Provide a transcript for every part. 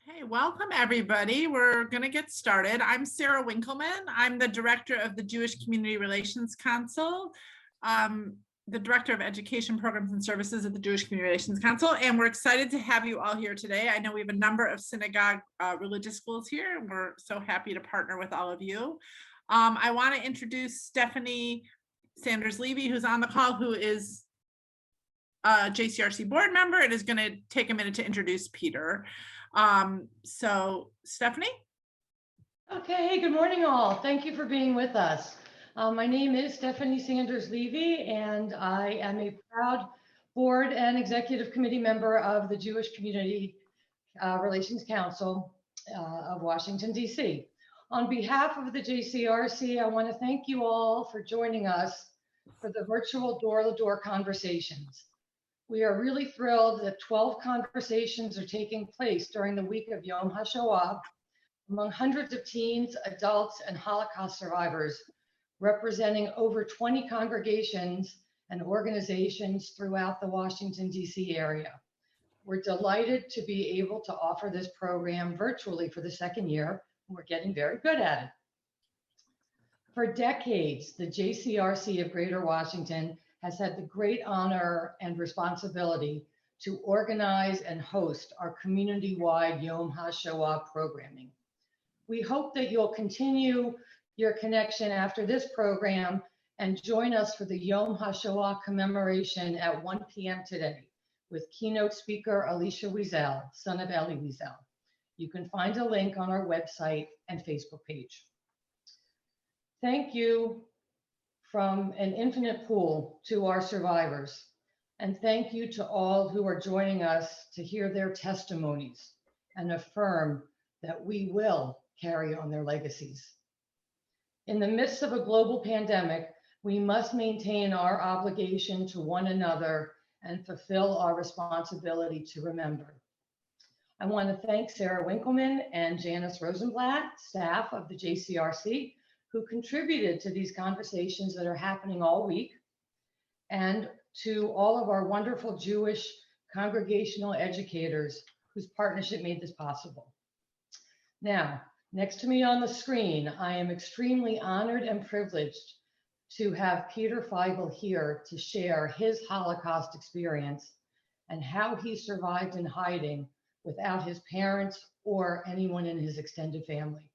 Hey, welcome everybody. We're going to get started. I'm Sarah Winkleman. I'm the director of the Jewish Community Relations Council, the director of education programs and services at the Jewish Community Relations Council, and we're excited to have you all here today. I know we have a number of synagogue religious schools here, and we're so happy to partner with all of you. I want to introduce Stephanie Sanders-Levy, who's on the call, who is a JCRC board member and is going to take a minute to introduce Peter. So Stephanie? Okay, good morning all. Thank you for being with us. My name is Stephanie Sanders-Levy, and I am a proud board and executive committee member of the Jewish Community Relations Council of Washington, D.C. On behalf of the JCRC, I want to thank you all for joining us for the virtual door-to-door conversations. We are really thrilled that 12 conversations are taking place during the week of Yom HaShoah among hundreds of teens, adults, and Holocaust survivors, representing over 20 congregations and organizations throughout the Washington, D.C. area. We're delighted to be able to offer this program virtually for the second year, and we're getting very good at it. For decades, the JCRC of Greater Washington has had the great honor and responsibility to organize and host our community-wide Yom HaShoah programming. We hope that you'll continue your connection after this program and join us for the Yom HaShoah commemoration at 1 p.m. today with keynote speaker Alicia Wiesel, son of Elie Wiesel. You can find a link on our website and Facebook page. Thank you from an infinite pool to our survivors. And thank you to all who are joining us to hear their testimonies and affirm that we will carry on their legacies. In the midst of a global pandemic, we must maintain our obligation to one another and fulfill our responsibility to remember. I want to thank Sarah Winkleman and Janice Rosenblatt, staff of the JCRC, who contributed to these conversations that are happening all week, and to all of our wonderful Jewish congregational educators whose partnership made this possible. Now, next to me on the screen, I am extremely honored and privileged to have Peter Feigl here to share his Holocaust experience and how he survived in hiding without his parents or anyone in his extended family.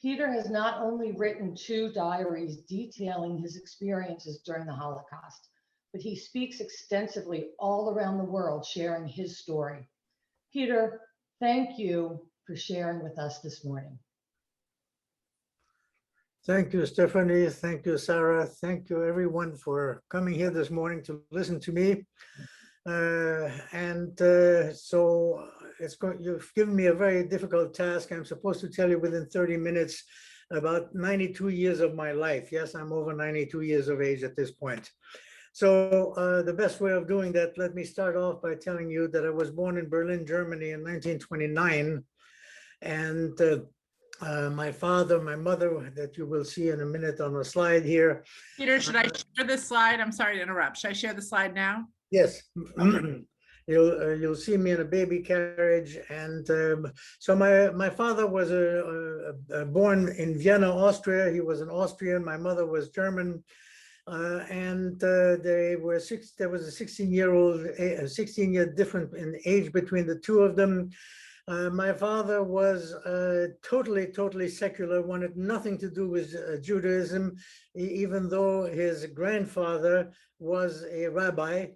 Peter has not only written 2 diaries detailing his experiences during the Holocaust, but he speaks extensively all around the world sharing his story. Peter, thank you for sharing with us this morning. Thank you, Stephanie. Thank you, Sarah. Thank you, everyone, for coming here this morning to listen to me. You've given me a very difficult task. I'm supposed to tell you within 30 minutes about 92 years of my life. Yes, I'm over 92 years of age at this point. So the best way of doing that, let me start off by telling you that I was born in Berlin, Germany in 1929. And my father, my mother, that you will see in a minute on the slide here. Peter, should I share this slide? I'm sorry to interrupt. Should I share the slide now? Yes. Okay. You'll see me in a baby carriage, and so my father was born in Vienna, Austria. He was an Austrian. My mother was German, and there was a 16-year difference in age between the two of them. My father was totally secular, wanted nothing to do with Judaism, even though his grandfather was a rabbi.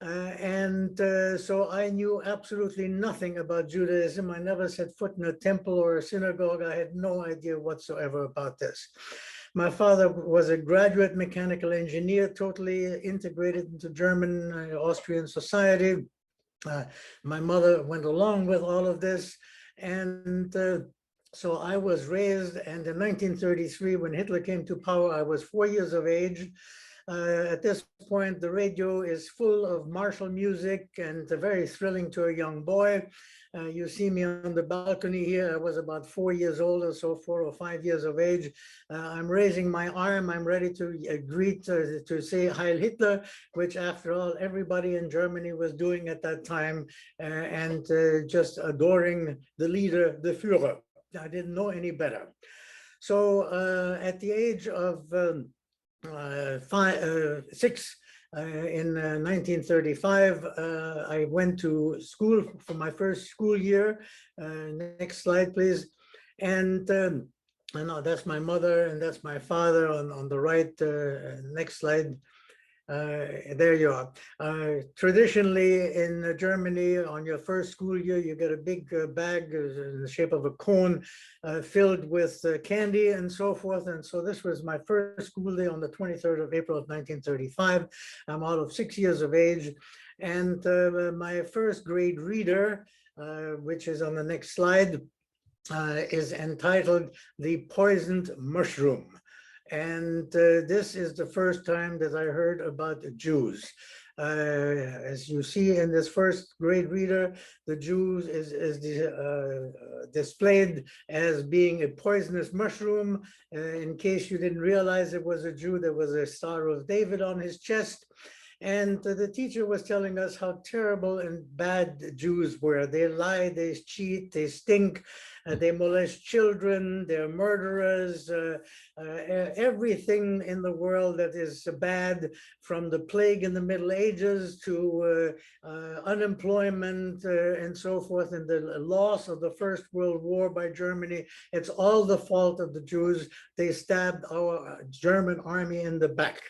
So I knew absolutely nothing about Judaism. I never set foot in a temple or a synagogue. I had no idea whatsoever about this. My father was a graduate mechanical engineer, totally integrated into German, Austrian society. My mother went along with all of this. And so I was raised, and in 1933, when Hitler came to power, I was 4 years of age. At this point, the radio is full of martial music and very thrilling to a young boy. You see me on the balcony here. I was about 4 years old or so, 4 or 5 years of age. I'm raising my arm. I'm ready to greet, to say Heil Hitler, which after all, everybody in Germany was doing at that time, and just adoring the leader, the Führer. I didn't know any better. So at the age of 6, in 1935, I went to school for my first school year. Next slide, please. And I know that's my mother and that's my father on the right. Next slide. There you are. Traditionally in Germany, on your first school year, you get a big bag in the shape of a cone filled with candy and so forth. And so this was my first school day on the 23rd of April of 1935. I'm out of 6 years of age. And my first grade reader, which is on the next slide, is entitled The Poisoned Mushroom. And this is the first time that I heard about the Jews. As you see in this first grade reader, the Jews is displayed as being a poisonous mushroom. In case you didn't realize it was a Jew, there was a Star of David on his chest. And the teacher was telling us how terrible and bad the Jews were. They lie, they cheat, they stink, they molest children, they're murderers, everything in the world that is bad, from the plague in the Middle Ages to unemployment and so forth, and the loss of the First World War by Germany. It's all the fault of the Jews. They stabbed our German army in the back.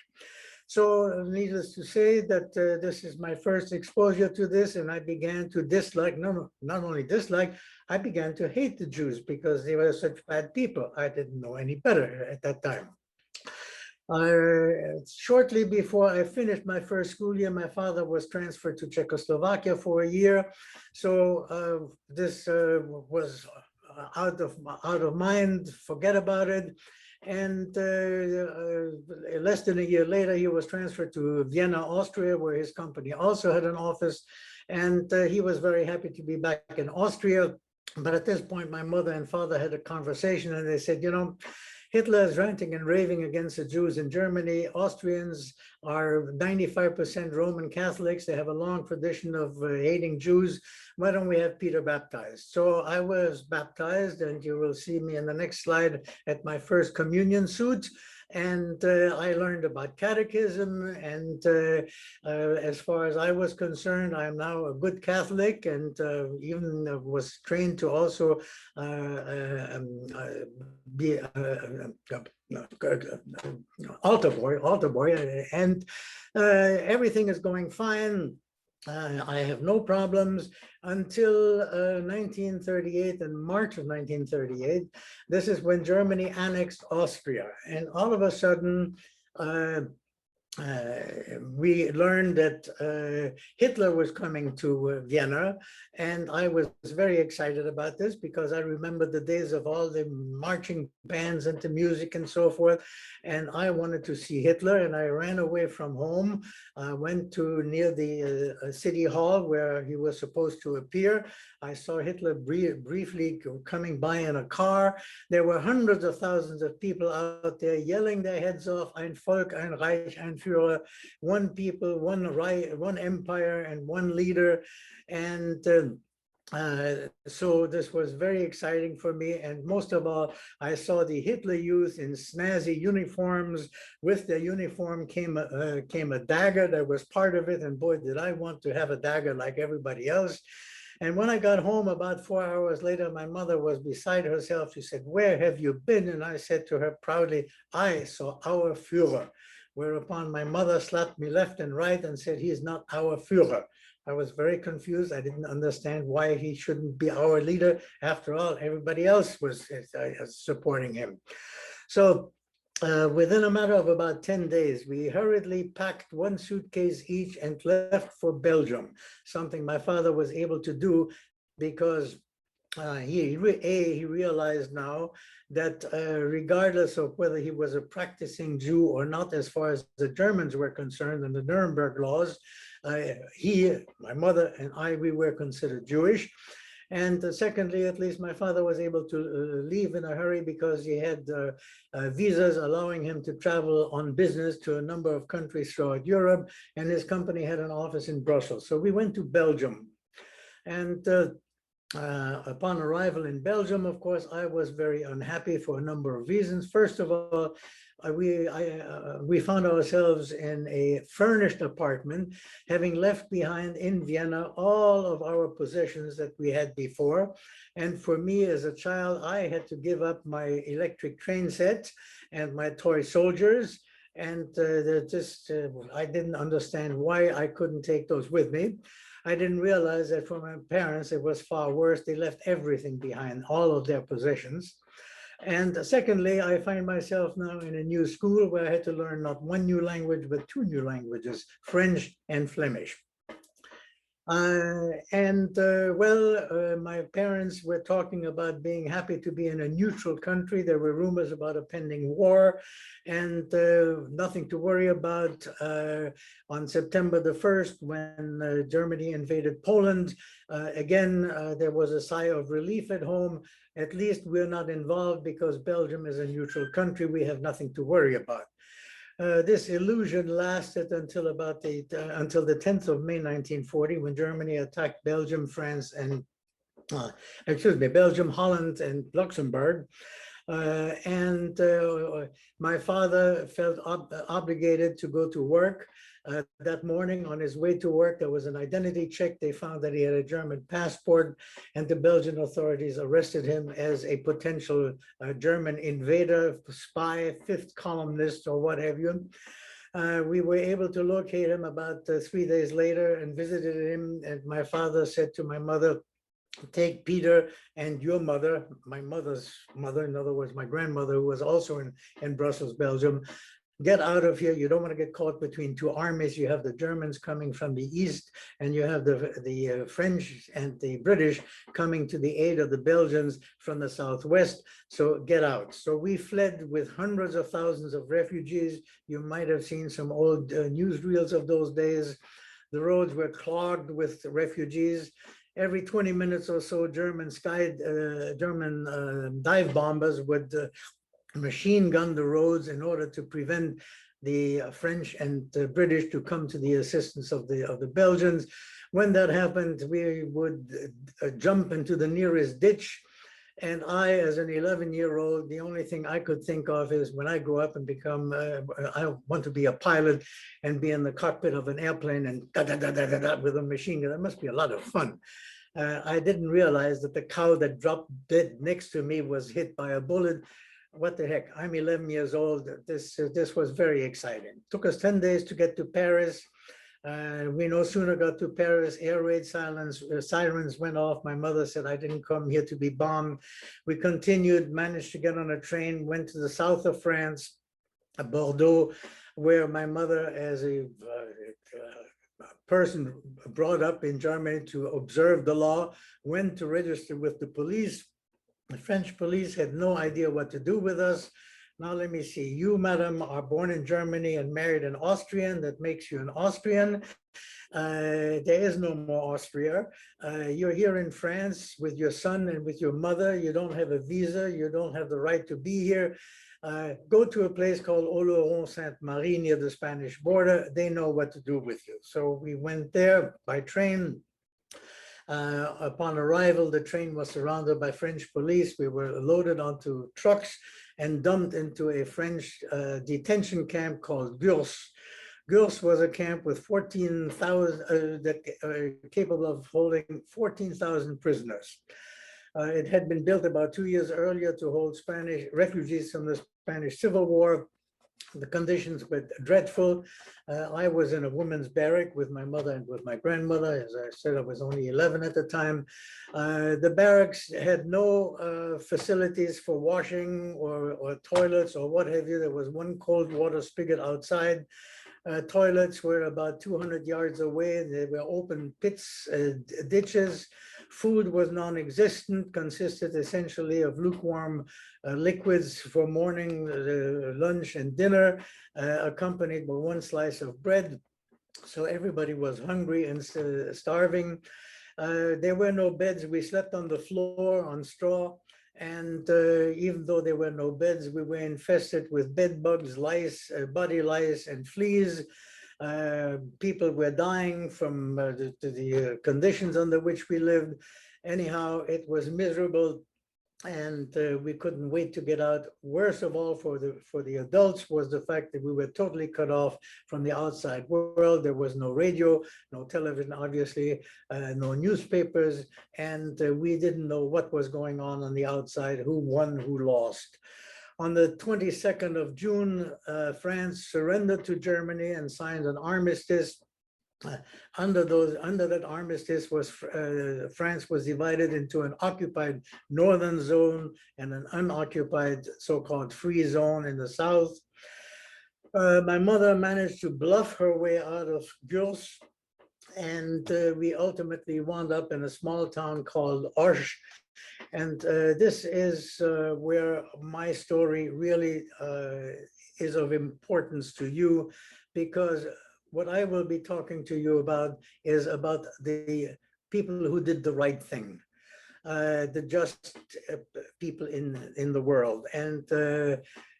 So needless to say that this is my first exposure to this, and I began to dislike, not only dislike, I began to hate the Jews because they were such bad people. I didn't know any better at that time. Shortly before I finished my first school year, my father was transferred to Czechoslovakia for a year. So this was out of mind, forget about it. And less than a year later, he was transferred to Vienna, Austria, where his company also had an office. And he was very happy to be back in Austria. But at this point, my mother and father had a conversation, and they said, you know, Hitler is ranting and raving against the Jews in Germany. Austrians are 95% Roman Catholics. They have a long tradition of hating Jews. Why don't we have Peter baptized? So I was baptized, and you will see me in the next slide at my first communion suit. And I learned about catechism, and as far as I was concerned, I am now a good Catholic, and even was trained to also be altar boy, and everything is going fine. I have no problems until 1938, in March of 1938. This is when Germany annexed Austria. And all of a sudden, we learned that Hitler was coming to Vienna, and I was very excited about this because I remember the days of all the marching bands and the music and so forth, and I wanted to see Hitler, and I ran away from home. I went to near the city hall where he was supposed to appear. I saw Hitler briefly coming by in a car. There were hundreds of thousands of people out there yelling their heads off, ein Volk, ein Reich, ein Führer, one people, one empire, and one leader. And so this was very exciting for me. And most of all, I saw the Hitler Youth in snazzy uniforms. With their uniform came a dagger that was part of it. And boy, did I want to have a dagger like everybody else. And when I got home about 4 hours later, my mother was beside herself. She said, "Where have you been?" And I said to her proudly, "I saw our Führer." Whereupon my mother slapped me left and right and said, "He is not our Führer." I was very confused. I didn't understand why he shouldn't be our leader. After all, everybody else was supporting him. So within a matter of about 10 days, we hurriedly packed one suitcase each and left for Belgium, something my father was able to do because he realized now that regardless of whether he was a practicing Jew or not, as far as the Germans were concerned and the Nuremberg laws, my mother and I, we were considered Jewish. And secondly, at least my father was able to leave in a hurry because he had visas allowing him to travel on business to a number of countries throughout Europe, and his company had an office in Brussels. So we went to Belgium. And upon arrival in Belgium, of course, I was very unhappy for a number of reasons. First of all, we found ourselves in a furnished apartment, having left behind in Vienna all of our possessions that we had before. And for me as a child, I had to give up my electric train set and my toy soldiers. And I didn't understand why I couldn't take those with me. I didn't realize that for my parents, it was far worse. They left everything behind, all of their possessions. And secondly, I find myself now in a new school where I had to learn not one new language, but two new languages, French and Flemish. My parents were talking about being happy to be in a neutral country. There were rumors about a pending war and nothing to worry about. On September the 1st, when Germany invaded Poland, there was a sigh of relief at home. At least we're not involved because Belgium is a neutral country. We have nothing to worry about. This illusion lasted until until the 10th of May 1940, when Germany attacked Belgium, France, and Belgium, Holland, and Luxembourg. My father felt obligated to go to work. That morning on his way to work, there was an identity check. They found that he had a German passport, and the Belgian authorities arrested him as a potential German invader, spy, fifth columnist, or what have you. We were able to locate him about 3 days later and visited him. And my father said to my mother, "Take Peter and your mother," my mother's mother, in other words, my grandmother, who was also in Brussels, Belgium, "get out of here. You don't want to get caught between two armies. You have the Germans coming from the east, and you have the French and the British coming to the aid of the Belgians from the southwest. So get out." So we fled with hundreds of thousands of refugees. You might have seen some old newsreels of those days. The roads were clogged with refugees. Every 20 minutes or so, German dive bombers would machine gun the roads in order to prevent the French and the British to come to the assistance of the Belgians. When that happened, we would jump into the nearest ditch. And I, as an 11-year-old, the only thing I could think of is when I grow up and become, I want to be a pilot and be in the cockpit of an airplane and with a machine gun. That must be a lot of fun. I didn't realize that the cow that dropped dead next to me was hit by a bullet. What the heck? I'm 11 years old. This was very exciting. Took us 10 days to get to Paris. We no sooner got to Paris, air raid sirens went off. My mother said, "I didn't come here to be bombed." We continued, managed to get on a train, went to the south of France, Bordeaux, where my mother, as a person brought up in Germany to observe the law, went to register with the police. The French police had no idea what to do with us. "Now, let me see. You, madam, are born in Germany and married an Austrian. That makes you an Austrian. There is no more Austria. You're here in France with your son and with your mother. You don't have a visa. You don't have the right to be here. Go to a place called Oloron-Sainte-Marie near the Spanish border. They know what to do with you." So we went there by train. Upon arrival, the train was surrounded by French police. We were loaded onto trucks and dumped into a French detention camp called Gurs. Gurs was a camp with 14,000, capable of holding 14,000 prisoners. It had been built about 2 years earlier to hold Spanish refugees from the Spanish Civil War. The conditions were dreadful. I was in a women's barrack with my mother and with my grandmother. As I said, I was only 11 at the time. The barracks had no facilities for washing or toilets or what have you. There was one cold water spigot outside. Toilets were about 200 yards away. They were open pits, ditches. Food was non-existent, consisted essentially of lukewarm liquids for morning, lunch, and dinner, accompanied by one slice of bread. So everybody was hungry and starving. There were no beds. We slept on the floor on straw. And even though there were no beds, we were infested with bed bugs, lice, body lice, and fleas. People were dying from the conditions under which we lived. Anyhow, it was miserable, and we couldn't wait to get out. Worst of all for the adults was the fact that we were totally cut off from the outside world. There was no radio, no television, obviously, no newspapers, and we didn't know what was going on the outside, who won, who lost. On the 22nd of June, France surrendered to Germany and signed an armistice. Under that armistice France was divided into an occupied northern zone and an unoccupied so-called free zone in the south. My mother managed to bluff her way out of Gurs, and we ultimately wound up in a small town called Osh. And this is where my story really is of importance to you, because what I will be talking to you about is about the people who did the right thing, the just people in the world. And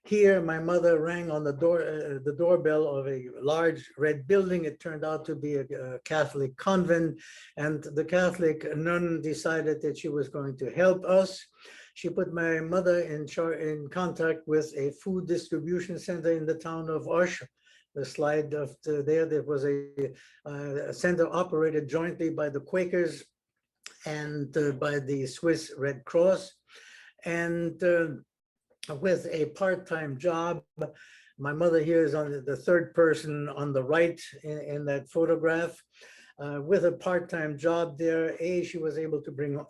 here, my mother rang on the doorbell of a large red building. It turned out to be a Catholic convent, and the Catholic nun decided that she was going to help us. She put my mother in contact with a food distribution center in the town of Osh. The slide of there was a center operated jointly by the Quakers and by the Swiss Red Cross. And with a part-time job, my mother here is on the third person on the right in that photograph. With a part-time job there, she was able to bring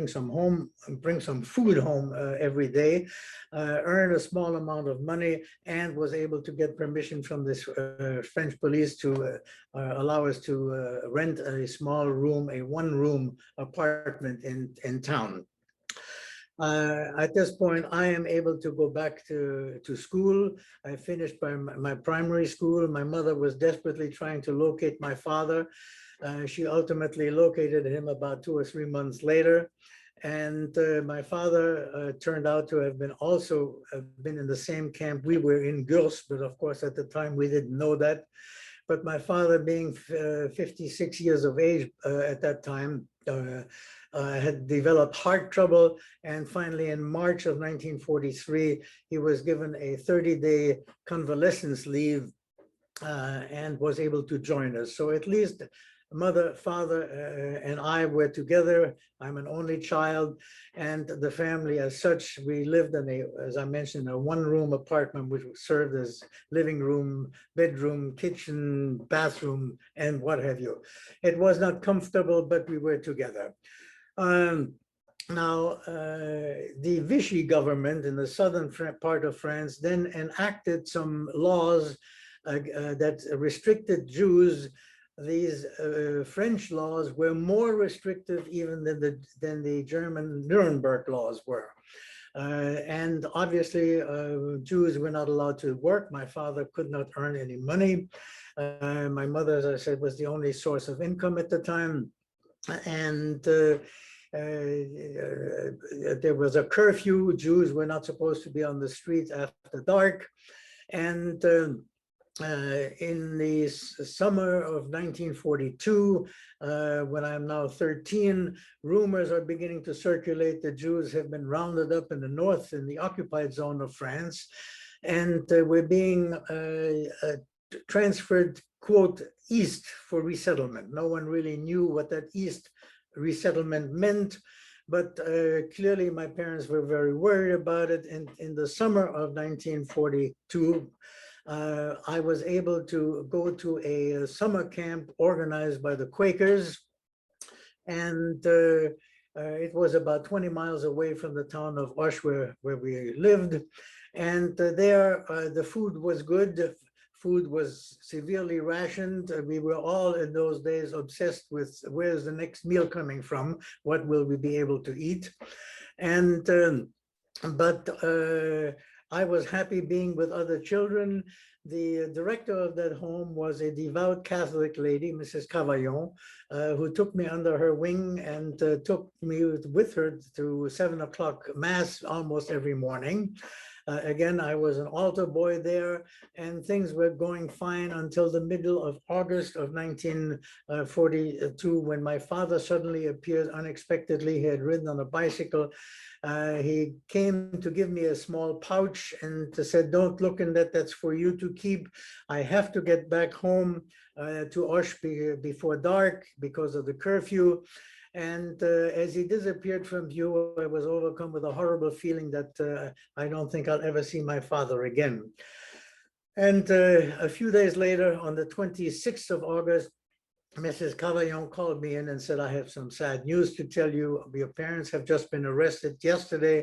some food home every day, earn a small amount of money, and was able to get permission from this French police to allow us to rent a small room, a one-room apartment in town. At this point, I am able to go back to school. I finished my primary school. My mother was desperately trying to locate my father. She ultimately located him about 2 or 3 months later. And my father turned out to have been in the same camp we were in, Gurs, but of course at the time we didn't know that. But my father, being 56 years of age at that time, had developed heart trouble, and finally in March of 1943, he was given a 30-day convalescence leave and was able to join us. So at least mother, father, and I were together. I'm an only child, and the family as such, we lived in as I mentioned, a one-room apartment, which served as living room, bedroom, kitchen, bathroom, and what have you. It was not comfortable, but we were together. Now, the Vichy government in the southern part of France then enacted some laws that restricted Jews. These French laws were more restrictive even than the German Nuremberg laws were. And obviously, Jews were not allowed to work. My father could not earn any money. My mother, as I said, was the only source of income at the time. And there was a curfew. Jews were not supposed to be on the street after dark. And in the summer of 1942, when I'm now 13, rumors are beginning to circulate that Jews have been rounded up in the north, in the occupied zone of France, and we're being transferred, quote, east for resettlement. No one really knew what that east resettlement meant, but clearly my parents were very worried about it. And in the summer of 1942, I was able to go to a summer camp organized by the Quakers, and it was about 20 miles away from the town of Osh where we lived. And there, the food was good. Food was severely rationed. We were all in those days obsessed with where's the next meal coming from? What will we be able to eat? And but I was happy being with other children. The director of that home was a devout Catholic lady, Mrs. Cavaillon, who took me under her wing and took me with her to 7 o'clock mass almost every morning. Again, I was an altar boy there, and things were going fine until the middle of August of 1942, when my father suddenly appeared unexpectedly. He had ridden on a bicycle. He came to give me a small pouch and said, "Don't look in that, that's for you to keep. I have to get back home to Osh before dark because of the curfew." And as he disappeared from view, I was overcome with a horrible feeling that I don't think I'll ever see my father again. And a few days later, on the 26th of August, Mrs. Cavaillon called me in and said, "I have some sad news to tell you. Your parents have just been arrested yesterday.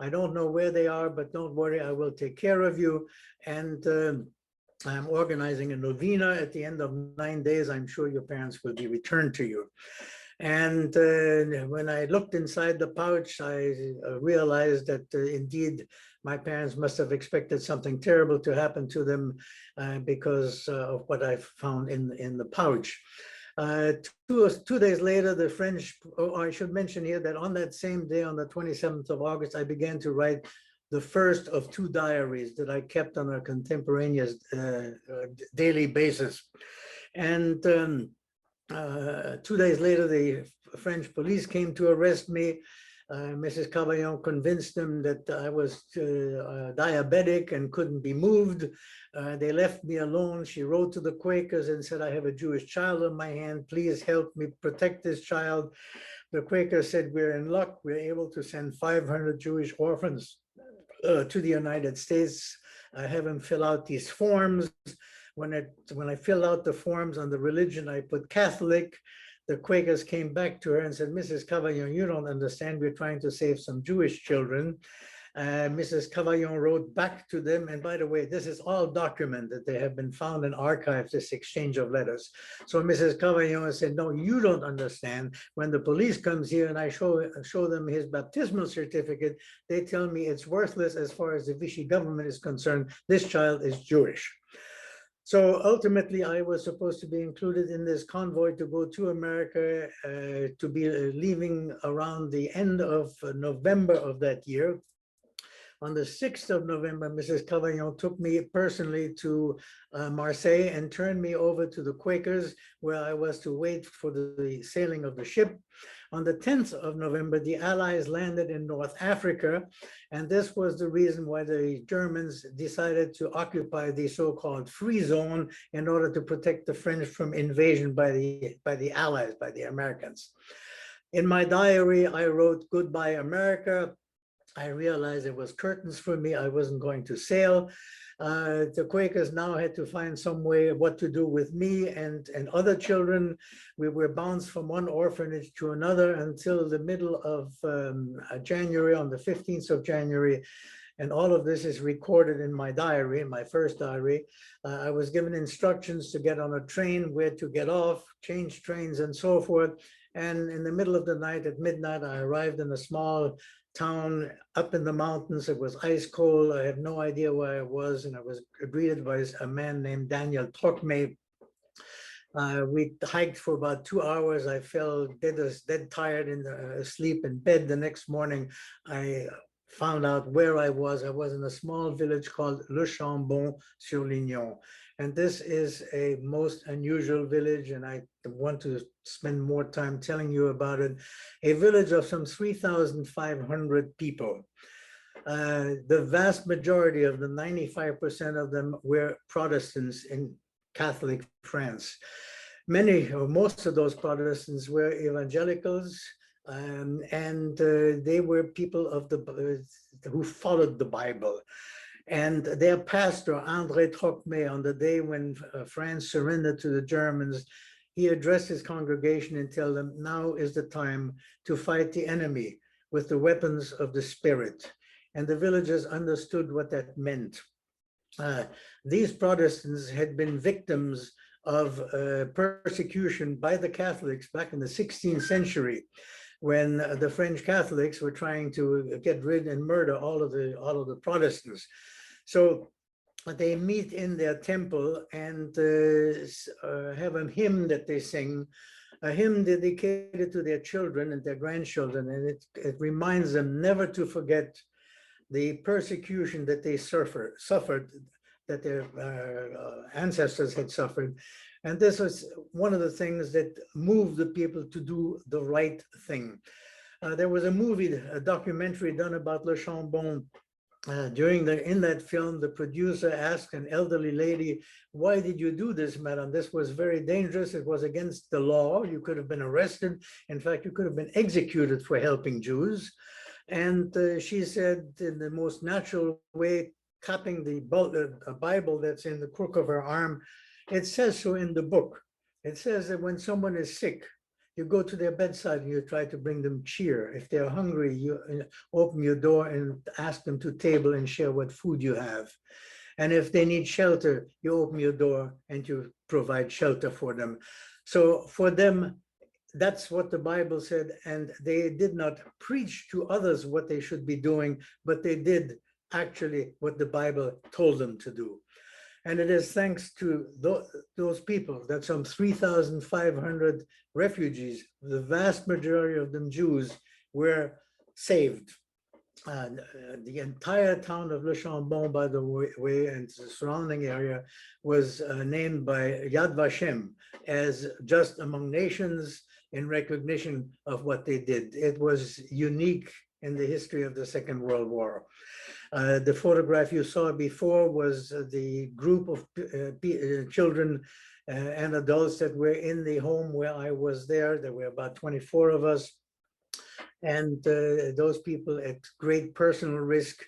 I don't know where they are, but don't worry, I will take care of you. And I'm organizing a novena at the end of 9 days. I'm sure your parents will be returned to you." And when I looked inside the pouch, I realized that indeed my parents must have expected something terrible to happen to them because of what I found in the pouch. 2 days later, the French, I should mention here that on that same day, on the 27th of August, I began to write the first of 2 diaries that I kept on a contemporaneous daily basis. And 2 days later, the French police came to arrest me. Mrs. Cavaillon convinced them that I was diabetic and couldn't be moved. They left me alone. She wrote to the Quakers and said, "I have a Jewish child on my hand. Please help me protect this child." The Quakers said, "We're in luck. We're able to send 500 Jewish orphans to the United States. Have them fill out these forms." When I filled out the forms on the religion, I put Catholic. The Quakers came back to her and said, "Mrs. Cavaillon, you don't understand. We're trying to save some Jewish children." Mrs. Cavaillon wrote back to them. And by the way, this is all documented. They have been found in archives, this exchange of letters. So Mrs. Cavaillon said, "No, you don't understand. When the police comes here and I show them his baptismal certificate, they tell me it's worthless as far as the Vichy government is concerned. This child is Jewish." So ultimately, I was supposed to be included in this convoy to go to America, to be leaving around the end of November of that year. On the 6th of November, Mrs. Cavaillon took me personally to Marseille and turned me over to the Quakers, where I was to wait for the sailing of the ship. On the 10th of November, the Allies landed in North Africa, and this was the reason why the Germans decided to occupy the so-called free zone in order to protect the French from invasion by the Allies, by the Americans. In my diary, I wrote, "Goodbye, America." I realized it was curtains for me. I wasn't going to sail. The Quakers now had to find some way of what to do with me and other children. We were bounced from one orphanage to another until the middle of January, on the 15th of January. And all of this is recorded in my diary, in my first diary. I was given instructions to get on a train, where to get off, change trains, and so forth. And in the middle of the night, at midnight, I arrived in a small town up in the mountains. It was ice cold. I had no idea where I was, and I was greeted by a man named Daniel Trocme. We hiked for about 2 hours. I fell dead tired and asleep in bed. The next morning, I found out where I was. I was in a small village called Le Chambon-sur-Lignon. And this is a most unusual village, and I want to spend more time telling you about it. A village of some 3,500 people. The vast majority of them, 95% of them, were Protestants in Catholic France. Many or most of those Protestants were evangelicals, and they were people of who followed the Bible. And their pastor, André Trocme, on the day when France surrendered to the Germans, he addressed his congregation and told them, "Now is the time to fight the enemy with the weapons of the Spirit." And the villagers understood what that meant. these Protestants had been victims of persecution by the Catholics back in the 16th century, when the French Catholics were trying to get rid and murder all of the Protestants. So they meet in their temple and have a hymn that they sing, a hymn dedicated to their children and their grandchildren, and it reminds them never to forget the persecution that they suffered, that their ancestors had suffered. And this was one of the things that moved the people to do the right thing. There was a movie, a documentary done about Le Chambon. In that film, the producer asked an elderly lady, "Why did you do this, madam? This was very dangerous. It was against the law. You could have been arrested. In fact, you could have been executed for helping Jews." And she said, in the most natural way, cupping the Bible that's in the crook of her arm, "It says so in the book. It says that when someone is sick, you go to their bedside and you try to bring them cheer. If they're hungry, you open your door and ask them to table and share what food you have. And if they need shelter, you open your door and you provide shelter for them." So for them, that's what the Bible said, and they did not preach to others what they should be doing, but they did actually what the Bible told them to do. And it is thanks to those people that some 3,500 refugees, the vast majority of them Jews, were saved. The entire town of Le Chambon, by the way, and the surrounding area was named by Yad Vashem as just among nations in recognition of what they did. It was unique in the history of the Second World War. The photograph you saw before was the group of children and adults that were in the home where I was there. There were about 24 of us. And those people at great personal risk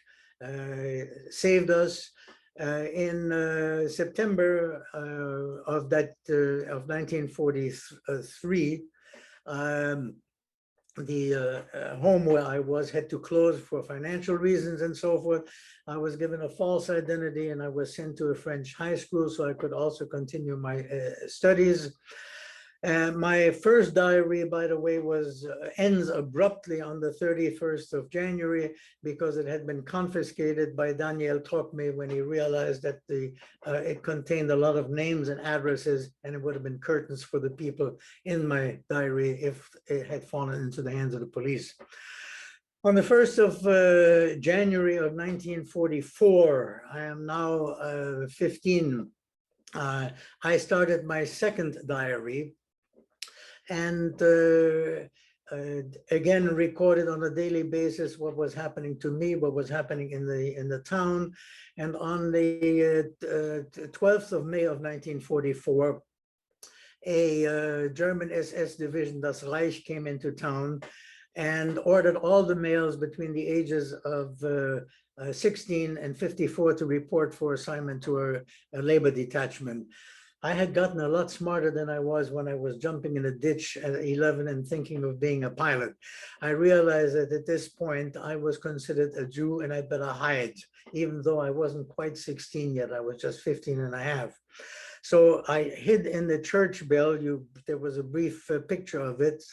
saved us. In September of 1943, the home where I was had to close for financial reasons and so forth. I was given a false identity and I was sent to a French high school so I could also continue my studies. My first diary, by the way, ends abruptly on the 31st of January because it had been confiscated by Daniel Trocmé when he realized that it contained a lot of names and addresses, and it would have been curtains for the people in my diary if it had fallen into the hands of the police. On the 1st of January of 1944, I am now 15. I started my second diary, and again recorded on a daily basis what was happening to me, what was happening in the town. And on the 12th of May of 1944, a German SS division, Das Reich, came into town and ordered all the males between the ages of 16 and 54 to report for assignment to a labor detachment. I had gotten a lot smarter than I was when I was jumping in a ditch at 11 and thinking of being a pilot. I realized that at this point I was considered a Jew and I better hide, even though I wasn't quite 16 yet. I was just 15 and a half. So I hid in the church bell. There was a brief picture of it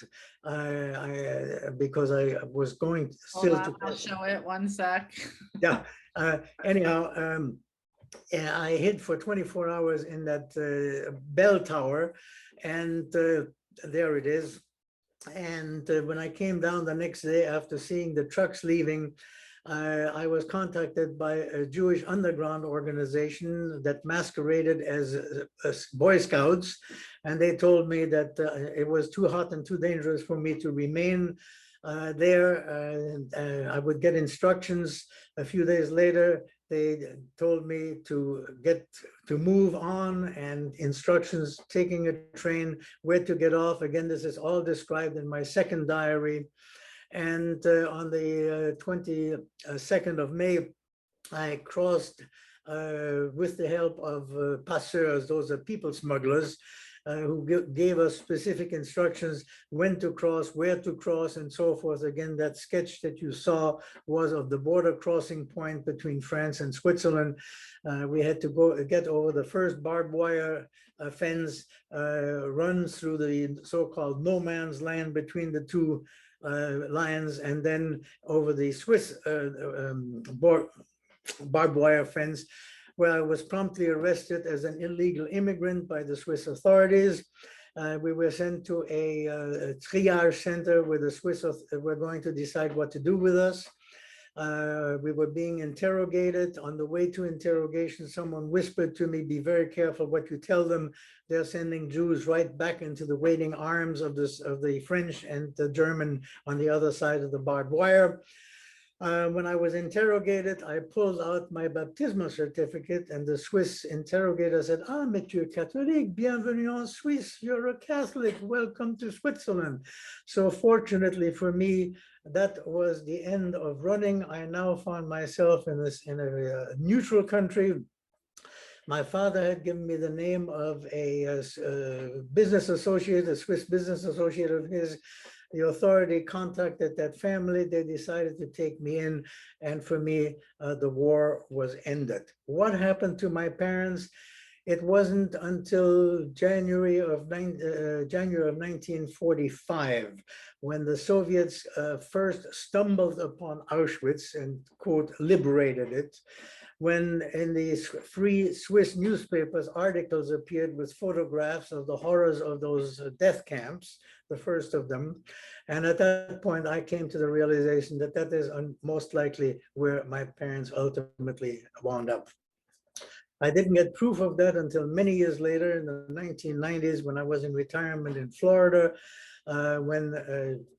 because I was going still Hold on, I'll show it 1 sec. Yeah. Anyhow, I hid for 24 hours in that bell tower, and there it is. And when I came down the next day after seeing the trucks leaving, I was contacted by a Jewish underground organization that masqueraded as Boy Scouts, and they told me that it was too hot and too dangerous for me to remain there. I would get instructions. A few days later, they told me to move on, and instructions, taking a train, where to get off. Again, this is all described in my second diary. And on the 22nd of May, I crossed with the help of passeurs, those are people smugglers, who gave us specific instructions when to cross, where to cross, and so forth. Again, that sketch that you saw was of the border crossing point between France and Switzerland. We had to go get over the first barbed wire fence, runs through the so-called no man's land between the two lines, and then over the Swiss barbed wire fence, where I was promptly arrested as an illegal immigrant by the Swiss authorities. We were sent to a triage center where the Swiss were going to decide what to do with us. We were being interrogated. On the way to interrogation, someone whispered to me, "Be very careful what you tell them. They're sending Jews right back into the waiting arms of the French and the German on the other side of the barbed wire." When I was interrogated, I pulled out my baptismal certificate, and the Swiss interrogator said, "Ah, Monsieur Catholique, bienvenue en Suisse. You're a Catholic. Welcome to Switzerland." So fortunately for me, that was the end of running. I now found myself in a neutral country. My father had given me the name of a business associate, a Swiss business associate of his. The authority contacted that family. They decided to take me in, and for me, the war was ended. What happened to my parents? It wasn't until January of 1945 when the Soviets first stumbled upon Auschwitz and, quote, liberated it. When in these free Swiss newspapers, articles appeared with photographs of the horrors of those death camps, the first of them. And at that point, I came to the realization that that is most likely where my parents ultimately wound up. I didn't get proof of that until many years later in the 1990s when I was in retirement in Florida, when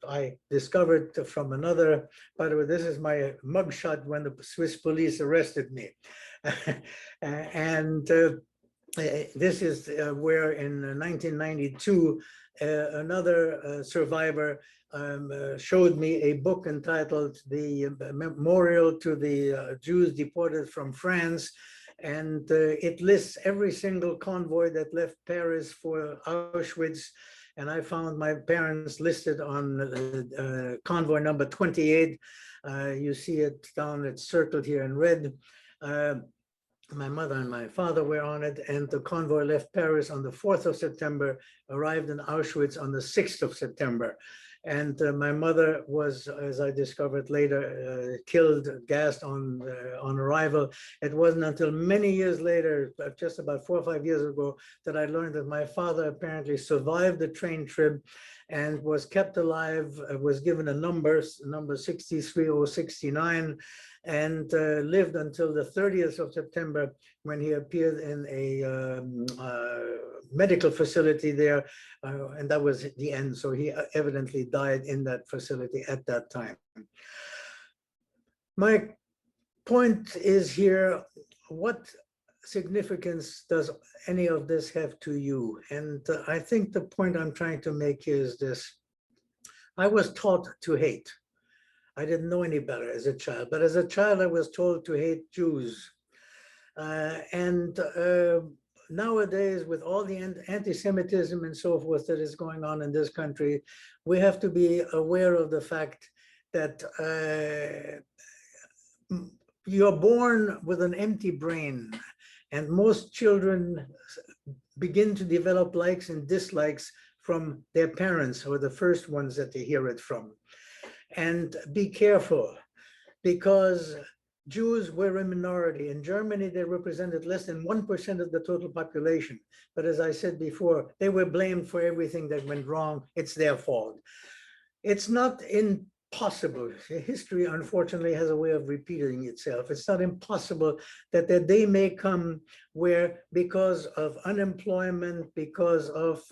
I discovered from another, by the way, this is my mugshot when the Swiss police arrested me. And this is where in 1992, another survivor showed me a book entitled The Memorial to the Jews Deported from France. And it lists every single convoy that left Paris for Auschwitz. And I found my parents listed on convoy number 28. You see it down, it's circled here in red. My mother and my father were on it, and the convoy left Paris on the 4th of September, arrived in Auschwitz on the 6th of September. And my mother was, as I discovered later, killed, gassed on arrival. It wasn't until many years later, just about 4 or 5 years ago, that I learned that my father apparently survived the train trip and was kept alive, was given a number 63069, and lived until the 30th of September when he appeared in a medical facility there, and that was the end. So he evidently died in that facility at that time. My point is here, what significance does any of this have to you? And I think the point I'm trying to make here is this. I was taught to hate. I didn't know any better as a child, but as a child, I was told to hate Jews. Nowadays, with all the anti-Semitism and so forth that is going on in this country, we have to be aware of the fact that you're born with an empty brain, and most children begin to develop likes and dislikes from their parents, or the first ones that they hear it from. And be careful, because Jews were a minority. In Germany, they represented less than 1% of the total population. But as I said before, they were blamed for everything that went wrong. It's their fault. It's not impossible. History, unfortunately, has a way of repeating itself. It's not impossible that the day may come where, because of unemployment, because of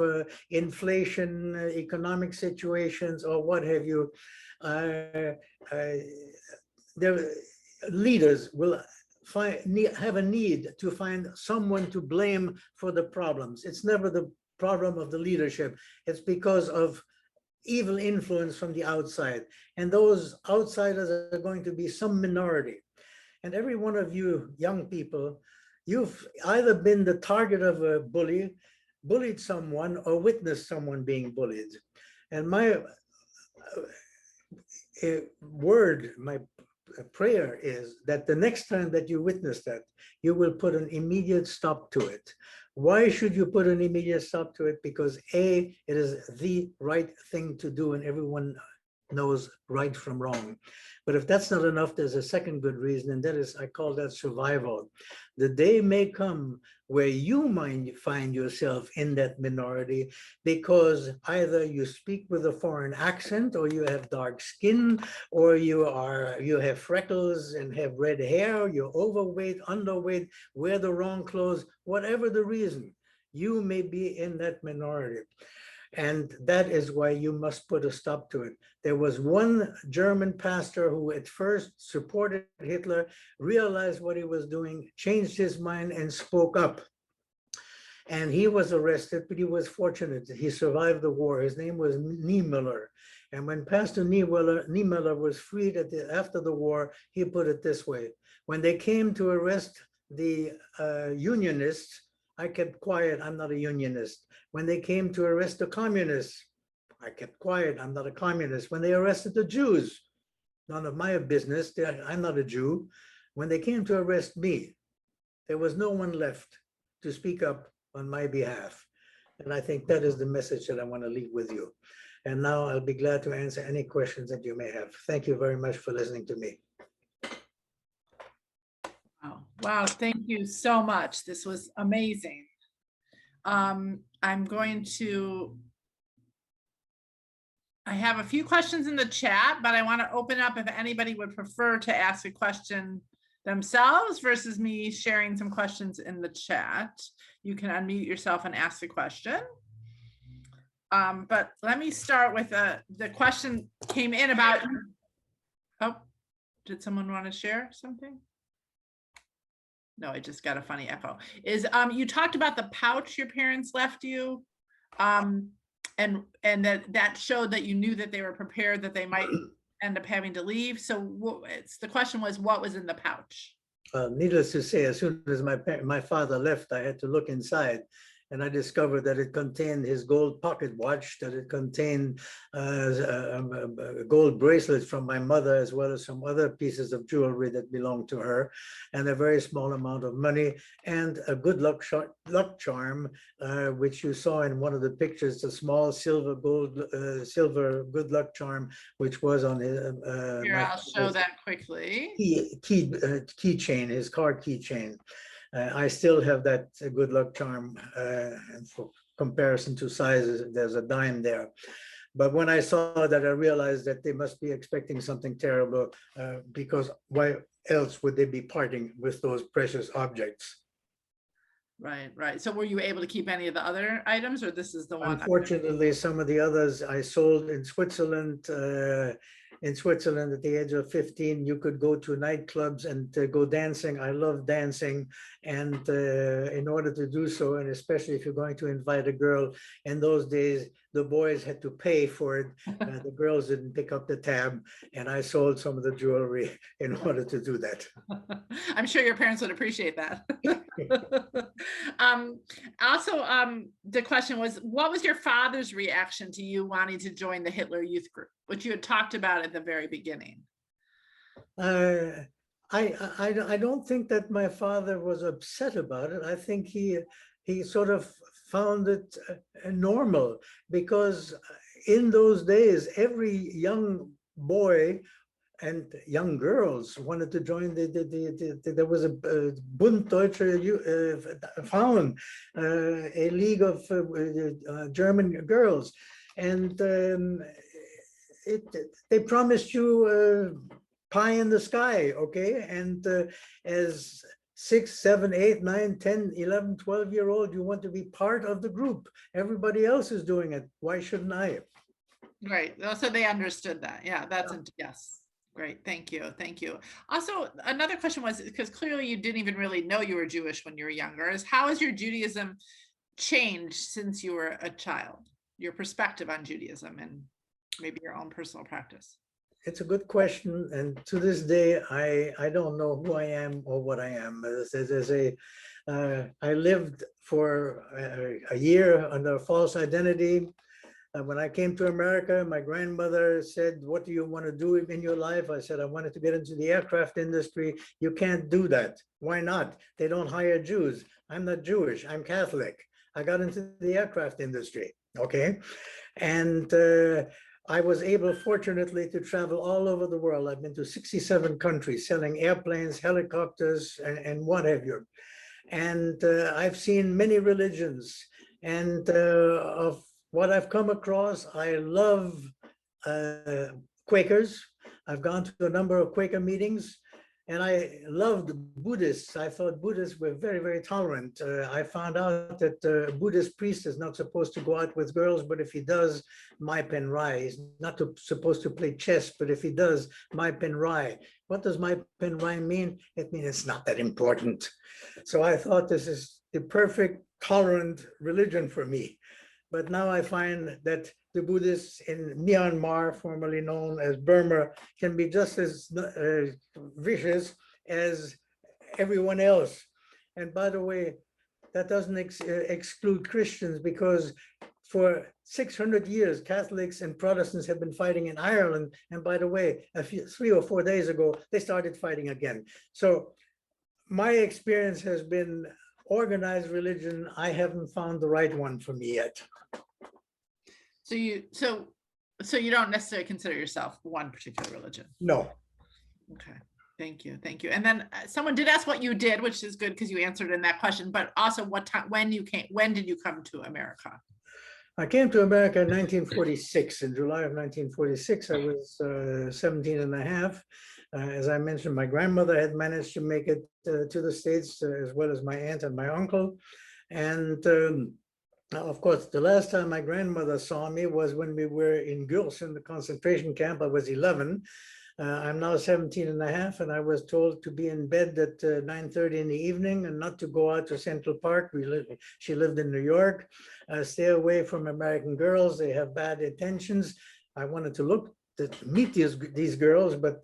inflation, economic situations, or what have you, their leaders will have a need to find someone to blame for the problems. It's never the problem of the leadership. It's because of evil influence from the outside. And those outsiders are going to be some minority. And every one of you young people, you've either been the target of a bully, bullied someone or witnessed someone being bullied. And my my prayer is that the next time that you witness that, you will put an immediate stop to it. Why should you put an immediate stop to it? Because A, it is the right thing to do and everyone knows right from wrong. But if that's not enough, there's a second good reason, and that is, I call that survival. The day may come where you might find yourself in that minority because either you speak with a foreign accent, or you have dark skin, or you have freckles and have red hair, you're overweight, underweight, wear the wrong clothes, whatever the reason, you may be in that minority. And that is why you must put a stop to it. There was one German pastor who at first supported Hitler, realized what he was doing, changed his mind and spoke up. And he was arrested, but he was fortunate. He survived the war. His name was Niemöller. And when Pastor Niemöller was freed after the war, he put it this way: when they came to arrest the Unionists, I kept quiet, I'm not a unionist. When they came to arrest the communists, I kept quiet, I'm not a communist. When they arrested the Jews, none of my business, I'm not a Jew. When they came to arrest me, there was no one left to speak up on my behalf. And I think that is the message that I want to leave with you. And now I'll be glad to answer any questions that you may have. Thank you very much for listening to me. Wow, thank you so much. This was amazing. I'm going to, I have a few questions in the chat, but I want to open up if anybody would prefer to ask a question themselves versus me sharing some questions in the chat. You can unmute yourself and ask the question. But let me start with the question came in about, oh, did someone want to share something? No, I just got a funny echo. Is you talked about the pouch your parents left you, and that showed that you knew that they were prepared that they might end up having to leave. So the question was, what was in the pouch? Needless to say, as soon as my father left, I had to look inside. And I discovered that it contained his gold pocket watch, that it contained a gold bracelet from my mother, as well as some other pieces of jewelry that belonged to her, and a very small amount of money, and a good luck charm, which you saw in one of the pictures, the small silver good luck charm, which was on his. Here, I'll show that quickly. Keychain, his car keychain. I still have that good luck charm, and for comparison to sizes, there's a dime there. But when I saw that, I realized that they must be expecting something terrible, because why else would they be parting with those precious objects? Right, right. So were you able to keep any of the other items, or this is the one? Unfortunately, some of the others I sold in Switzerland. In Switzerland, at the age of 15, you could go to nightclubs and go dancing. I love dancing. And in order to do so, and especially if you're going to invite a girl, in those days, the boys had to pay for it. The girls didn't pick up the tab. And I sold some of the jewelry in order to do that. I'm sure your parents would appreciate that. Also, the question was, what was your father's reaction to you wanting to join the Hitler Youth Group, which you had talked about at the very beginning? I don't think that my father was upset about it. I think he sort of found it normal, because in those days, every young boy and young girls wanted to join there was a Bund Deutscher Frauen, a league of German girls, and they promised you pie in the sky, okay? And as 6, 7, 8, 9, 10, 11, 12-year-old, you want to be part of the group. Everybody else is doing it. Why shouldn't I? Right. So they understood that. Yeah, that's yes. Great. Thank you. Thank you. Also, another question was, because clearly you didn't even really know you were Jewish when you were younger, is how has your Judaism changed since you were a child? Your perspective on Judaism and maybe your own personal practice? it's a good question, and to this day, I don't know who I am or what I am. I lived for a year under a false identity. When I came to America, my grandmother said, "What do you want to do in your life?" I said, "I wanted to get into the aircraft industry." "You can't do that." "Why not?" "They don't hire Jews." "I'm not Jewish, I'm Catholic." I got into the aircraft industry, okay? And I was able, fortunately, to travel all over the world. I've been to 67 countries selling airplanes, helicopters, and what have you. And I've seen many religions. And of what I've come across, I love Quakers. I've gone to a number of Quaker meetings. And I loved Buddhists. I thought Buddhists were very, very tolerant. I found out that a Buddhist priest is not supposed to go out with girls, but if he does, mai pen rai. He's not supposed to play chess, but if he does, mai pen rai. What does mai pen rai mean? It means it's not that important. So I thought this is the perfect tolerant religion for me. But now I find that the Buddhists in Myanmar, formerly known as Burma, can be just as vicious as everyone else. And by the way, that doesn't exclude Christians, because for 600 years, Catholics and Protestants have been fighting in Ireland. And by the way, 3 or 4 days ago, they started fighting again. So my experience has been organized religion. I haven't found the right one for me yet. So you don't necessarily consider yourself one particular religion? No. Okay, thank you. And then someone did ask what you did, which is good because you answered in that question, but also what time, when did you come to America? I came to America in 1946. In July of 1946, I was 17 and a half. As I mentioned, my grandmother had managed to make it to the States, as well as my aunt and my uncle. And of course, the last time my grandmother saw me was when we were in Gurs in the concentration camp. I was 11. I'm now 17 and a half, and I was told to be in bed at 9:30 in the evening and not to go out to Central Park. She lived in New York. Stay away from American girls. They have bad intentions. I wanted to meet these girls, but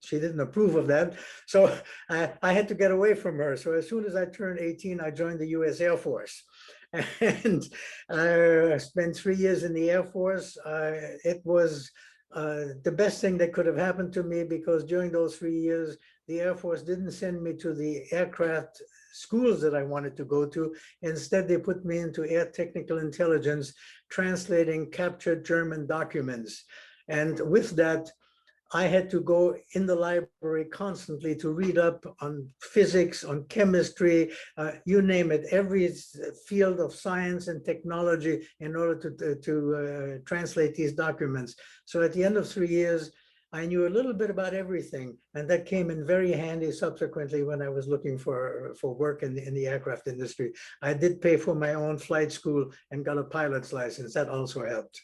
she didn't approve of that. So I had to get away from her. So as soon as I turned 18, I joined the U.S. Air Force. And I spent 3 years in the Air Force. It was the best thing that could have happened to me, because during those 3 years, the Air Force didn't send me to the aircraft schools that I wanted to go to. Instead, they put me into air technical intelligence, translating captured German documents. And with that, I had to go in the library constantly to read up on physics, on chemistry, you name it, every field of science and technology in order to translate these documents. So at the end of 3 years, I knew a little bit about everything, and that came in very handy subsequently when I was looking for work in the aircraft industry. I did pay for my own flight school and got a pilot's license. That also helped.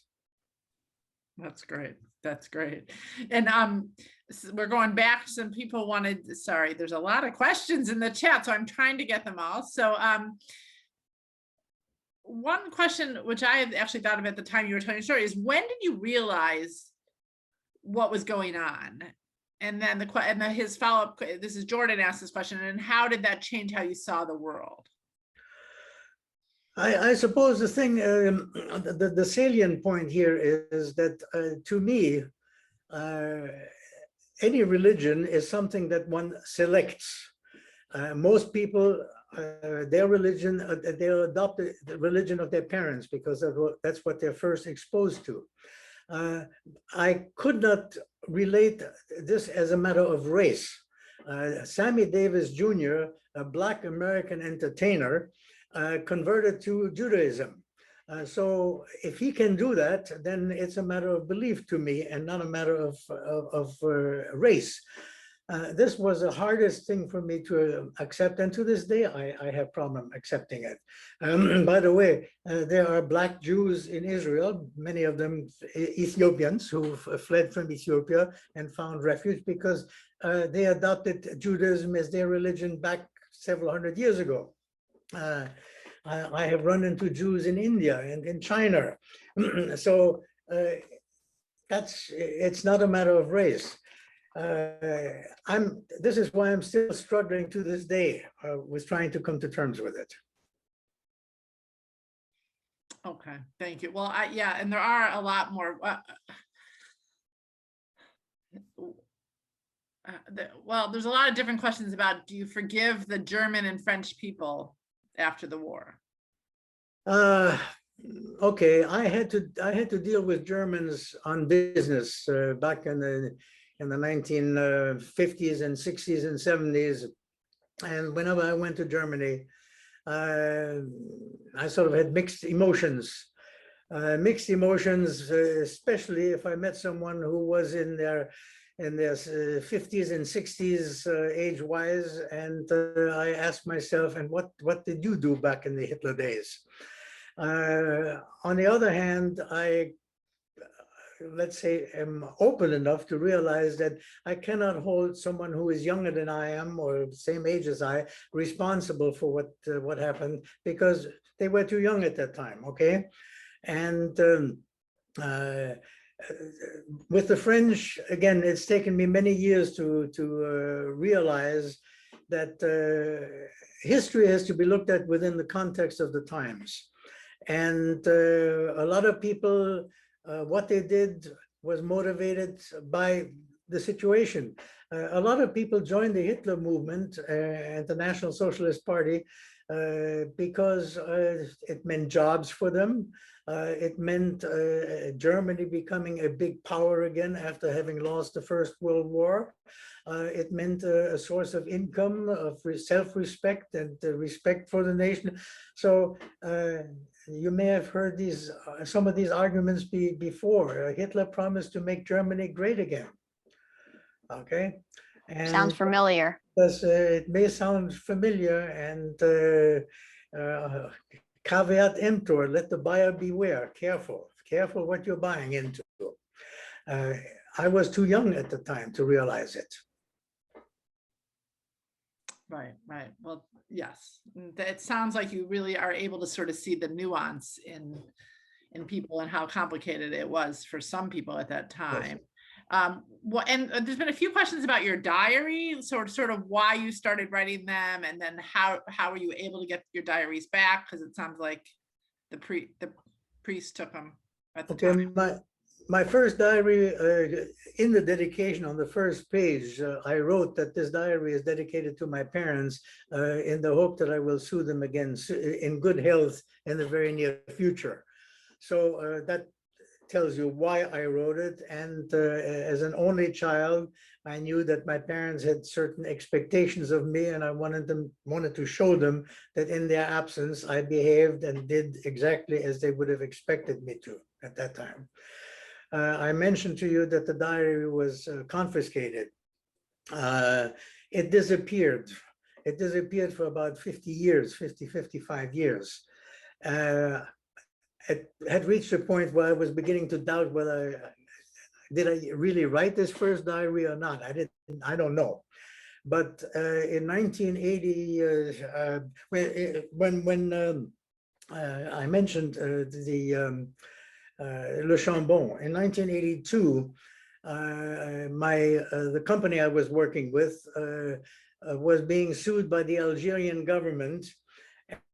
That's great. That's great. And we're going back. Some people wanted, sorry, there's a lot of questions in the chat, so I'm trying to get them all. So one question, which I had actually thought of at the time you were telling your story, is when did you realize what was going on? And then his follow-up, this is Jordan asked this question, and how did that change how you saw the world? I suppose the thing, the salient point here is that to me, any religion is something that one selects. Most people, their religion, they'll adopt the religion of their parents because that's what they're first exposed to. I could not relate this as a matter of race. Sammy Davis Jr., a Black American entertainer, converted to Judaism. So if he can do that, then it's a matter of belief to me and not a matter of race. This was the hardest thing for me to accept, and to this day, I have problem accepting it. By the way, there are Black Jews in Israel, many of them Ethiopians who fled from Ethiopia and found refuge because they adopted Judaism as their religion back several hundred years ago. I have run into Jews in India and in China. So it's not a matter of race. This is why I'm still struggling to this day with trying to come to terms with it. Okay, thank you. Well, yeah, and there are a lot more. Well, there's a lot of different questions about, do you forgive the German and French people after the war? Okay, I had to deal with Germans on business back in the 1950s and 60s and 70s, and whenever I went to Germany, I sort of had mixed emotions. Especially if I met someone who was in their 50s and 60s age-wise, and I asked myself, and what did you do back in the Hitler days? On the other hand, I, let's say, am open enough to realize that I cannot hold someone who is younger than I am or the same age as I responsible for what happened, because they were too young at that time, okay? And with the French, again, it's taken me many years to realize that history has to be looked at within the context of the times. And a lot of people, what they did was motivated by the situation. A lot of people joined the Hitler movement and the National Socialist Party because it meant jobs for them. It meant Germany becoming a big power again after having lost the First World War. It meant a source of income, of self-respect and respect for the nation. So you may have heard these some of these arguments before. Hitler promised to make Germany great again. Okay, and Sounds familiar. because it may sound familiar, and caveat emptor, let the buyer beware. Careful what you're buying into. I was too young at the time to realize it. Right. Well, yes, it sounds like you really are able to sort of see the nuance in people and how complicated it was for some people at that time. Well, and there's been a few questions about your diary, sort of why you started writing them, and then how were you able to get your diaries back? Because it sounds like the priest took them at the time. My first diary, in the dedication on the first page, I wrote that this diary is dedicated to my parents in the hope that I will see them again in good health in the very near future. So that tells you why I wrote it. And as an only child, I knew that my parents had certain expectations of me, and I wanted to show them that in their absence, I behaved and did exactly as they would have expected me to at that time. I mentioned to you that the diary was confiscated. It disappeared. It disappeared for about 50 years, 55 years. It had reached a point where I was beginning to doubt whether did I really write this first diary or not. I don't know. But in 1980, when I mentioned Le Chambon, in 1982, the company I was working with was being sued by the Algerian government,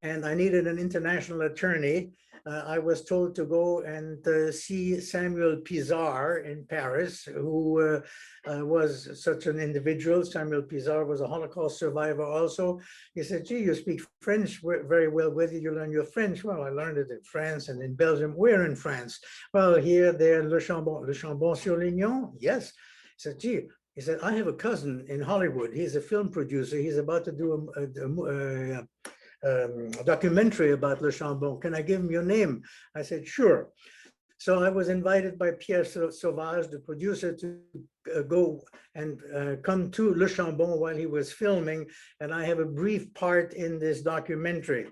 and I needed an international attorney. I was told to go and see Samuel Pizarre in Paris, who was such an individual. Samuel Pizarre was a Holocaust survivor also. He said, gee, you speak French very well. Where did you learn your French? Well, I learned it in France and in Belgium. Where in France? Well, here, there, Le Chambon-sur-Lignon. Yes. He said, gee, he said, I have a cousin in Hollywood. He's a film producer. He's about to do a documentary about Le Chambon. Can I give him your name? I said, sure. So I was invited by Pierre Sauvage, the producer, to go and come to Le Chambon while he was filming, and I have a brief part in this documentary.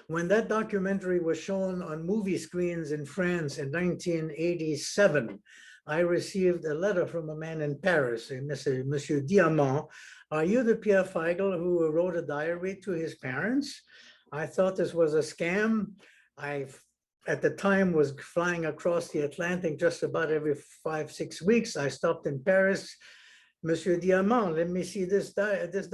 When that documentary was shown on movie screens in France in 1987, I received a letter from a man in Paris, Monsieur Diamant. Are you the Pierre Feigl who wrote a diary to his parents? I thought this was a scam. I at the time was flying across the Atlantic just about every 5-6 weeks. I stopped in Paris. Monsieur Diamant, let me see this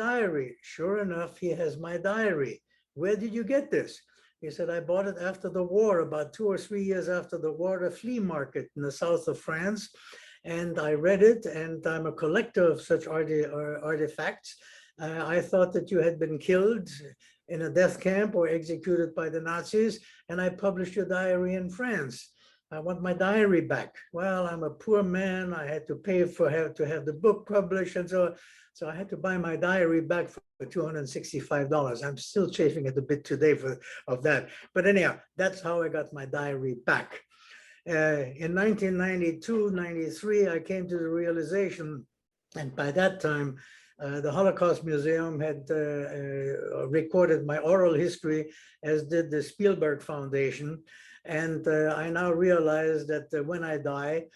diary. Sure enough, he has my diary. Where did you get this? He said, I bought it after the war, about 2 or 3 years after the war, at a flea market in the south of France. And I read it, and I'm a collector of such artifacts. I thought that you had been killed in a death camp or executed by the Nazis, and I published your diary in France. I want my diary back. Well, I'm a poor man. I had to pay to have the book published, and so I had to buy my diary back for $265. I'm still chafing at the bit today of that. But anyhow, that's how I got my diary back. In 1992, 93, I came to the realization, and by that time, the Holocaust Museum had recorded my oral history, as did the Spielberg Foundation. And I now realize that when I die,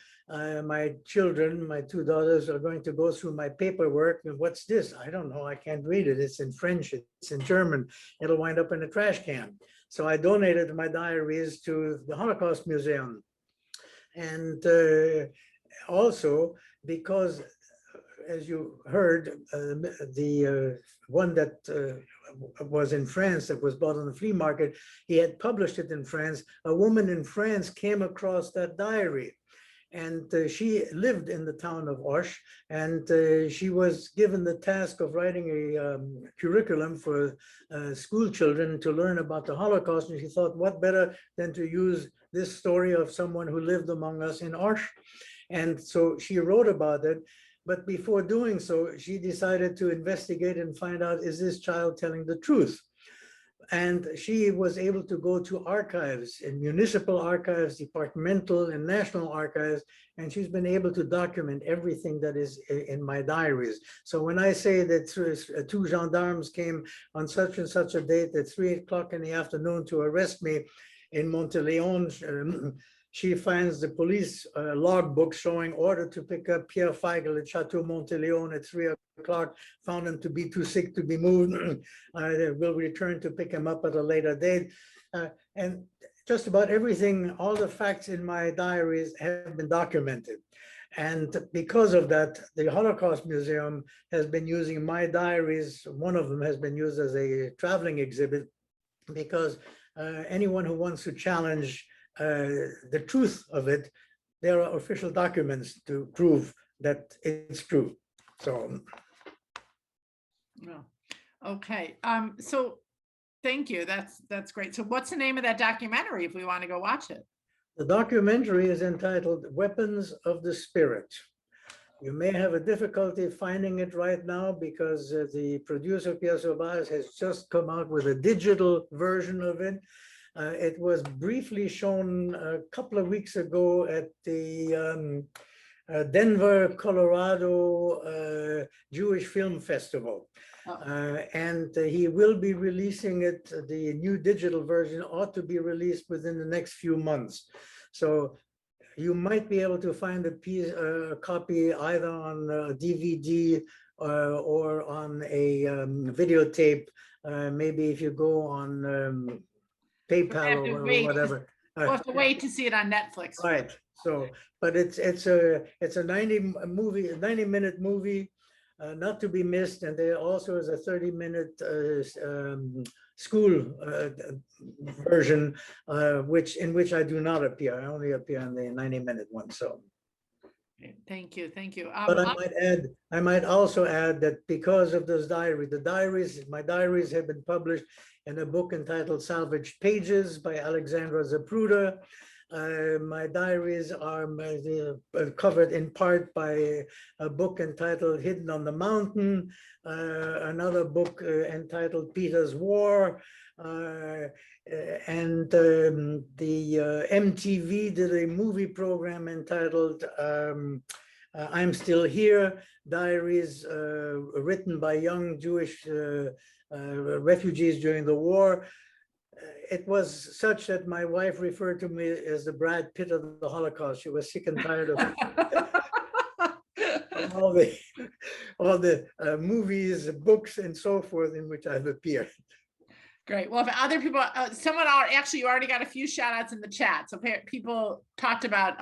my children, my 2 daughters, are going to go through my paperwork. And what's this? I don't know. I can't read it. It's in French. It's in German. It'll wind up in a trash can. So I donated my diaries to the Holocaust Museum. And also because, as you heard, the one that was in France, that was bought on the flea market, he had published it in France. A woman in France came across that diary, and she lived in the town of Auch, and she was given the task of writing a curriculum for school children to learn about the Holocaust. And she thought, what better than to use this story of someone who lived among us in Auch? And so she wrote about it. But before doing so, she decided to investigate and find out, is this child telling the truth? And she was able to go to archives, in municipal archives, departmental and national archives, and she's been able to document everything that is in my diaries. So when I say that 2 gendarmes came on such and such a date at 3 o'clock in the afternoon to arrest me in Monteleone, she finds the police logbook showing order to pick up Peter Feigl at Chateau Monteleone at 3 o'clock, found him to be too sick to be moved. Will return to pick him up at a later date. And just about everything, all the facts in my diaries have been documented. And because of that, the Holocaust Museum has been using my diaries. One of them has been used as a traveling exhibit, because anyone who wants to challenge the truth of it, there are official documents to prove that it's true. So, well, okay. So thank you. That's great. So what's the name of that documentary if we want to go watch it? the documentary is entitled Weapons of the Spirit. You may have a difficulty finding it right now because the producer, Pierre Sauvage, has just come out with a digital version of it. It was briefly shown a couple of weeks ago at the Denver, Colorado Jewish Film Festival. And he will be releasing it. The new digital version ought to be released within the next few months. So you might be able to find a copy either on DVD or on a videotape. Maybe if you go on PayPal or whatever. We'll have to wait to see it on Netflix. Right. So, but it's a 90-minute movie, not to be missed, and there also is a 30-minute school version, in which I do not appear. I only appear in the 90-minute one. So. Thank you. But I might also add that because of this diary, my diaries have been published in a book entitled Salvaged Pages by Alexandra Zapruder. My diaries are covered in part by a book entitled Hidden on the Mountain, another book entitled Peter's War, and the MTV did a movie program entitled I'm Still Here, diaries written by young Jewish refugees during the war. It was such that my wife referred to me as the Brad Pitt of the Holocaust. She was sick and tired of all the movies, books, and so forth in which I've appeared. Great. Well, if other people, someone actually, you already got a few shout outs in the chat. So people talked about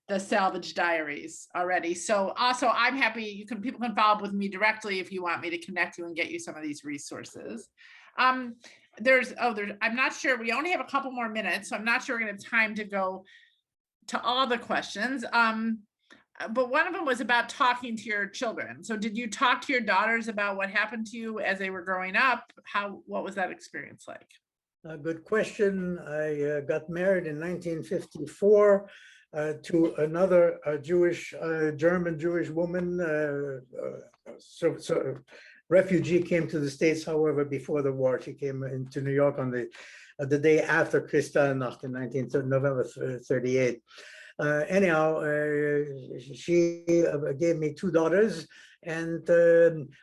the salvage diaries already. So also I'm happy people can follow up with me directly if you want me to connect you and get you some of these resources. I'm not sure, we only have a couple more minutes, so I'm not sure we're gonna have time to go to all the questions. But one of them was about talking to your children. So did you talk to your daughters about what happened to you as they were growing up? What was that experience like? A good question. I got married in 1954 to another German Jewish woman. Refugee came to the States, however, before the war. She came into New York on the day after Kristallnacht in November 38. Anyhow, she gave me two daughters, and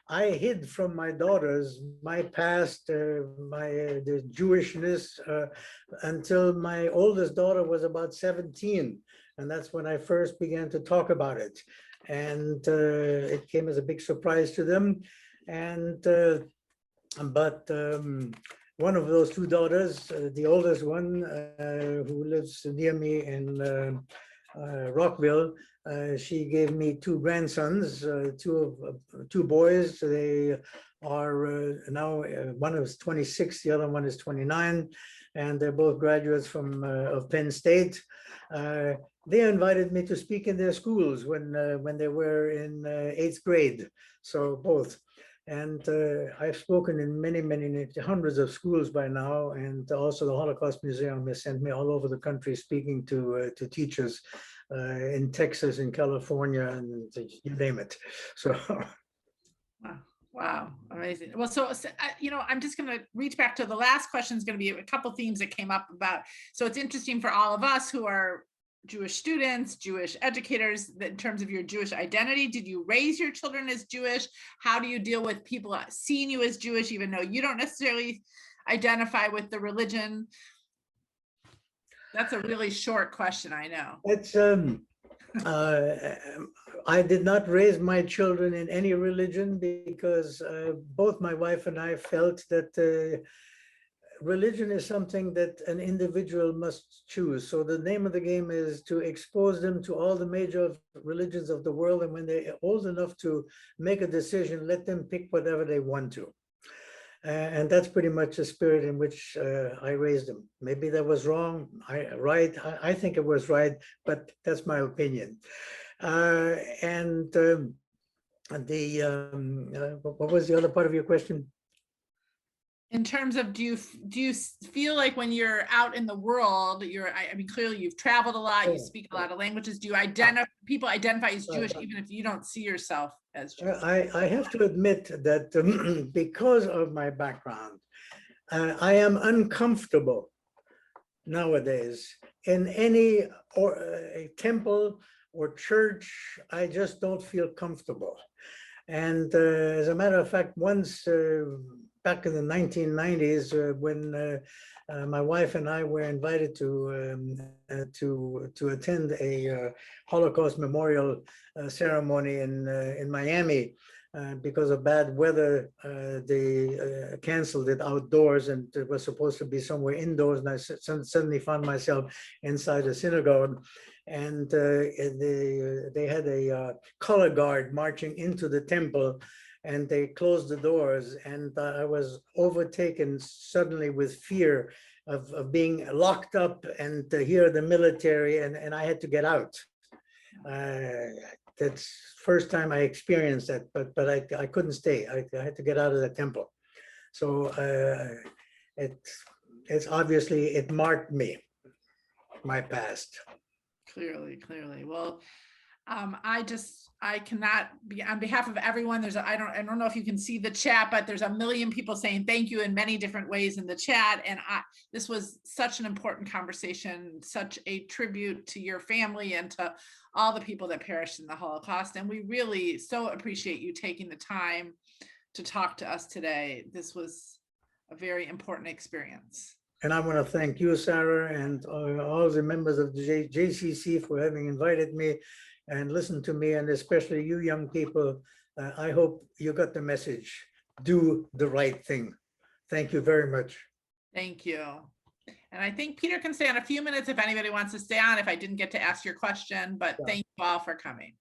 I hid from my daughters my past, the Jewishness, until my oldest daughter was about 17, and that's when I first began to talk about it. And it came as a big surprise to them. And one of those two daughters, the oldest one, who lives near me in Rockville, she gave me two grandsons, two boys. They are now, one is 26, the other one is 29, and they're both graduates from of Penn State. They invited me to speak in their schools when they were in 8th grade, so both. And I've spoken in many, hundreds of schools by now, and also the Holocaust Museum has sent me all over the country speaking to teachers in Texas, in California, and you name it. So. Wow, amazing. Well, so I'm just going to reach back to the last question. Is going to be a couple themes that came up about. So it's interesting for all of us who are Jewish students, Jewish educators, in terms of your Jewish identity. Did you raise your children as Jewish? How do you deal with people seeing you as Jewish, even though you don't necessarily identify with the religion? That's a really short question, I know. It's I did not raise my children in any religion because both my wife and I felt that religion is something that an individual must choose. So the name of the game is to expose them to all the major religions of the world. And when they're old enough to make a decision, let them pick whatever they want to. And that's pretty much the spirit in which I raised them. Maybe that was wrong, right? I think it was right, but that's my opinion. What was the other part of your question? In terms of, do you feel like when you're out in the world, I mean, clearly you've traveled a lot, you speak a lot of languages. Do you people identify as Jewish even if you don't see yourself as Jewish? I have to admit that because of my background, I am uncomfortable nowadays in any temple or church. I just don't feel comfortable. And as a matter of fact, once back in the 1990s, when my wife and I were invited to attend a Holocaust memorial ceremony in Miami, because of bad weather, they canceled it outdoors, and it was supposed to be somewhere indoors. And I suddenly found myself inside a synagogue, and they had a color guard marching into the temple, and they closed the doors, and I was overtaken suddenly with fear of being locked up and to hear the military, and I had to get out. That's first time I experienced that, but I couldn't stay. I had to get out of the temple. So it's obviously, it marked me, my past. Clearly. Well, I cannot be on behalf of everyone. I don't know if you can see the chat, but there's a million people saying thank you in many different ways in the chat. And this was such an important conversation, such a tribute to your family and to all the people that perished in the Holocaust. And we really so appreciate you taking the time to talk to us today. This was a very important experience. And I want to thank you, Sarah, and all the members of the JCC for having invited me and listened to me, and especially you young people. I hope you got the message. Do the right thing. Thank you very much. Thank you. And I think Peter can stay on a few minutes if anybody wants to stay on, if I didn't get to ask your question, but Yeah. thank you all for coming.